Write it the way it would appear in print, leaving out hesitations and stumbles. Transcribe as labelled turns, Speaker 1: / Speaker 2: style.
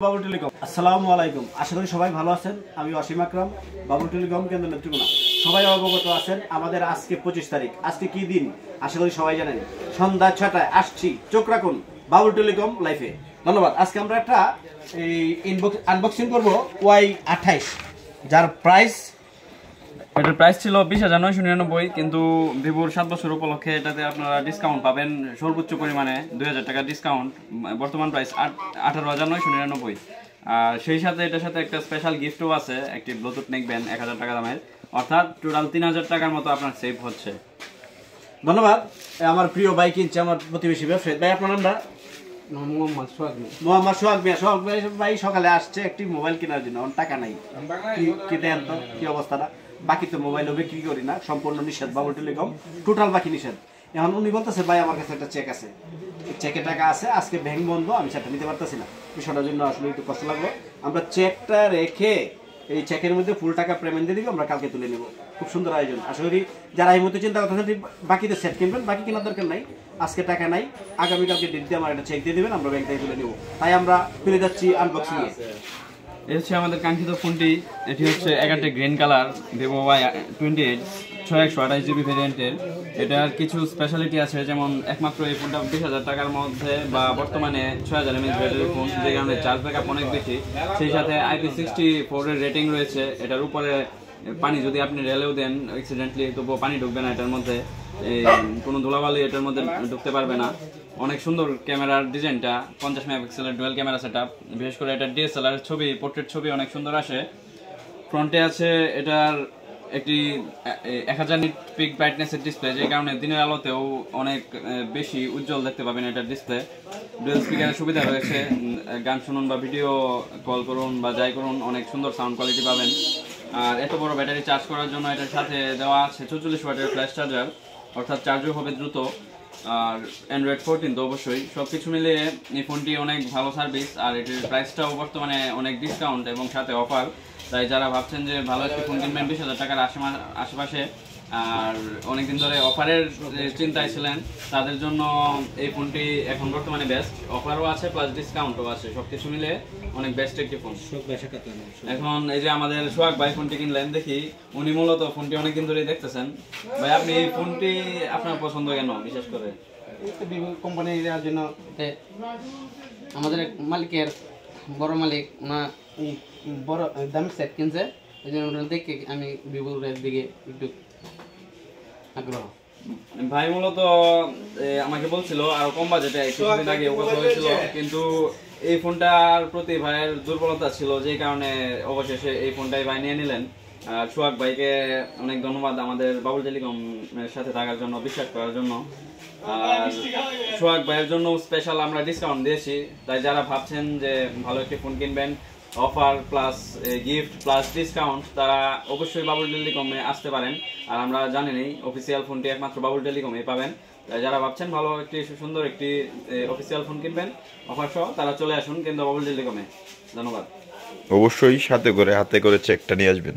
Speaker 1: Babul telecom আসসালামু আলাইকুম। আশা করি সবাই ভালো আছেন। আমি অসীম আকরাম, বাবুল টেলিকম কেন্দ্র নেত্রকোনা। সবাই অবগত আছেন আমাদের আজকে 25 তারিখ। আজকে কি দিন আশা করি সবাই জানেন। সন্ধ্যা 6টায় আসছি, চোখ রাখুন বাবুল টেলিকম লাইফে। ধন্যবাদ। আজকে আমরা একটা আনবক্সিং করব Y28, যার
Speaker 2: এটার প্রাইস ছিল 20,999, কিন্তু ভিভোর 7 বছর উপলক্ষে এটাতে আপনারা ডিসকাউন্ট পাবেন সর্বোচ্চ পরিমাণে 2,000 টাকা ডিসকাউন্ট। বর্তমান প্রাইস 18,999। আর সেই সাথে এটার সাথে একটা স্পেশাল গিফটও আছে, একটি ব্লুটুথ নেকব্যান্ড 1,000 টাকা দামের, অর্থাৎ টোটাল 3,000 টাকার মতো আপনার সেভ হচ্ছে।
Speaker 1: ধন্যবাদ। আমার প্রিয় ভাই কিনছে, আমার প্রতিবেশী ব্যবসায়ী ভাই। আপনার নামটা?
Speaker 3: মোহাম্মদ
Speaker 1: সোহাগ মিয়া। সোহাগ ভাই সকালে আসছে একটি মোবাইল কেনার জন্য, টাকা নাই। কি দেন তো, কি অবস্থাটা? বাকি তো মোবাইলও বিক্রি করি না, সম্পূর্ণ নিষেধ বাবুল টেলিকম, টোটাল বাকি নিষেধ। এখন উনি বলতেছে ভাই আমার কাছে একটা চেক আছে, চেকে টাকা আছে, আজকে ব্যাংক বন্ধ, আমি সেটা নিতে পারতেছি না। বিষয়টার জন্য আসলে একটু কষ্ট লাগলো। আমরা চেকটা রেখে এই চেকের মধ্যে ফুল টাকা পেমেন্ট দিয়ে দিব, আমরা কালকে তুলে নেব। খুব সুন্দর আয়োজন। আশা করি যারা এই মধ্যে চিন্তা করতেছেন বাকিতে সেট কিনবেন, বাকি কেনার দরকার নাই, আজকে টাকা নাই, আগামীকালকে ডেট দিয়ে আমার একটা চেক দিয়ে দেবেন, আমরা ব্যাংক থেকে তুলে নেব। তাই আমরা ফিরে যাচ্ছি আনবক্সিং এ।
Speaker 2: এই হচ্ছে আমাদের কাঙ্ক্ষিত ফোনটি। এটি হচ্ছে 11টি green colour vivo Y28 6128 GB ভেরিয়েন্টের। এটার কিছু স্পেশালিটি আছে, যেমন একমাত্র এই ফোনটা 20,000 টাকার মধ্যে বা বর্তমানে 6,000 mAh ব্যাটারি ফোন, যে কারণে চার্জ ব্যাকআপ অনেক বেশি। সেই সাথে IP64 এর রেটিং রয়েছে। এটার উপরে পানি যদি আপনি রেলেও দেন অ্যাক্সিডেন্টলি, তবুও পানি ঢুকবে না এটার মধ্যে, কোনো ধুলাবালি এটার মধ্যে ঢুকতে পারবে না। অনেক সুন্দর ক্যামেরার ডিজাইনটা, 50 মেগাপিক্সেলের ডুয়াল ক্যামেরা সেটআপ। বিশেষ করে এটা DSLR ছবি, পোর্ট্রেট ছবি অনেক সুন্দর আসে। ফ্রন্টে আছে এটার একটি 1000 নিট পিক ব্রাইটনেসের ডিসপ্লে, যে কারণে দিনের আলোতেও অনেক বেশি উজ্জ্বল দেখতে পাবেন এটার ডিসপ্লে। ডুয়াল স্পিকারের সুবিধা রয়েছে, গান শুনুন বা ভিডিও কল করুন বা যাই করুন, অনেক সুন্দর সাউন্ড কোয়ালিটি পাবেন। আর এত বড় ব্যাটারি চার্জ করার জন্য এটার সাথে দেওয়া আছে 44 ওয়াটের ফ্ল্যাশ চার্জার, অর্থাৎ চার্জও হবে দ্রুত। আর অ্যান্ড্রয়েড 14 তো অবশ্যই। সব কিছু মিলিয়ে এই ফোনটি অনেক ভালো সার্ভিস, আর এটির প্রাইসটাও বর্তমানে অনেক ডিসকাউন্ট এবং সাথে অফার। তাই যারা ভাবছেন যে ভালো একটি ফোন কিনবেন 20,000 টাকার আশেপাশে, আর অনেকদিন ধরে অফারের চিন্তায় ছিলেন, তাদের জন্য এই ফোনটি এখন বর্তমানে বেস্ট। অফারও আছে প্লাস ডিসকাউন্টও আছে, সব কিছু মিলে অনেক বেস্ট একটি ফোন। এখন এই যে আমাদের সোহাগ ভাই ফোনটি কিনলেন, দেখি উনি মূলত ফোনটি অনেকদিন ধরেই দেখতেছেন। ভাই, আপনি এই ফোনটি আপনার পছন্দ কেন বিশেষ করে?
Speaker 3: ভিভো কোম্পানি নেওয়ার জন্য আমাদের মালিকের বড় মালিক না বড় দামি সেট কিনছে, এই জন্য দেখে আমি ভিভোর দিকে একটু আগ্রহ।
Speaker 2: ভাই মূলত আমাকে বলছিল আরো কম বাজেটে কিছুদিন আগে কথা হয়েছিল, কিন্তু এই ফোনটার প্রতি ভাইয়ের দুর্বলতা ছিল, যে কারণে অবশেষে এই ফোনটাই ভাই নিয়ে নিলেন। আর সোহাগ ভাইকে অনেক ধন্যবাদ আমাদের বাবুল টেলিকম এর সাথে থাকার জন্য, বিশ্বাস করার জন্য। আর সোহাগ ভাইয়ের জন্য স্পেশাল আমরা ডিসকাউন্ট দিয়েছি। তাই যারা ভাবছেন যে ভালো একটি ফোন কিনবেন, offer plus gift plus discount, তারা অবশ্যই বাবুল টেলিকমে আসতে পারেন। আর আমরা জানেনই অফিসিয়াল ফোনটি একমাত্র বাবুল টেলিকমে পাবেন। তাই যারা ভাবছেন ভালো একটি সুন্দর একটি অফিসিয়াল ফোন কিনবেন অফার সহ, তারা চলে আসুন কিন্তু বাবুল টেলিকমে। ধন্যবাদ।
Speaker 4: অবশ্যই সাথে করে হাতে করে চেকটা নিয়ে আসবেন।